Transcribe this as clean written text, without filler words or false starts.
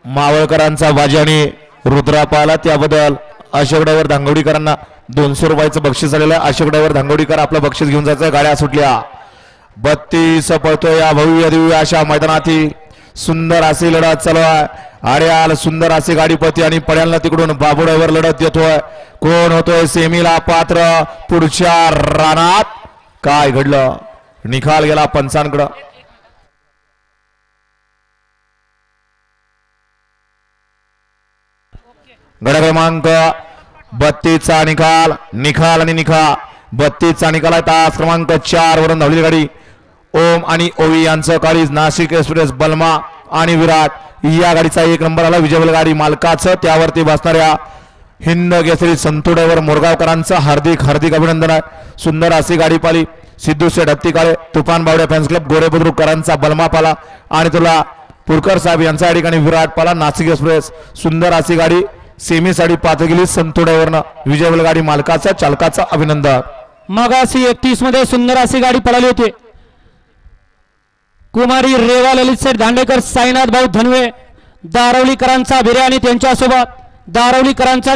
मावळकरांचा बाजी आणि रुद्रा पाला त्याबद्दल अशोक ड्रायव्हर धांगवडीकरांना 200 रुपयाचं बक्षीस आलेलं आहे। अशोक ड्रायव्हर धांगवडीकर आपलं बक्षीस घेऊन जायचं। गाड्या सुटल्या 32 पळतोय या भव्य दिव्य अशा मैदानातील सुंदर अशी लढत चालू आहे। आड्याल सुंदर अशी गाडीपती आणि पड्याला तिकडून बाबू ड्रायव्हर लढत देतोय। कोण होतोय सेमीला पात्र पुढच्या रानात? काय घडलं? निकाल गेला पंचांकडे। गड क्रमांक 32 चा निकाल आणि निकाल 32 चा निकाल आहे। तास क्रमांक 4 वरून धावलेली गाडी ओम आणि ओवी यांचं काळीज नाशिक एक्सप्रेस बलमा आणि विराट या गाडीचा 1 नंबर आला। विजयबल गाडी मालकाचं त्यावरती बसणाऱ्या हिंद केसरी संतू ड्रायव्हर मोरगावकरांचं हार्दिक हार्दिक अभिनंदन आहे। सुंदर अशी गाडी पाली सिद्धू शेठ हत्तीकाळे तुफान बावड्या फॅन्स क्लब गोरे बुद्रुककरांचा बलमा पाला आणि तुला पुरकर साहेब यांचा या ठिकाणी विराट पाला। नाशिक एक्सप्रेस सुंदर अशी गाडी सेमी साठी पात्र गेली संतू ड्रायव्हरनं विजयबल गाडी मालकाचं चालकाचं अभिनंदन। मगाशी 31 मध्ये सुंदर अशी गाडी पळाली होती। कुमारी रेवा ललित सेठ दांडेकर साईनाथ भाऊ धनवे दारवलीकरांचा बिर्याणी त्यांच्यासोबत दारवलीकरांचा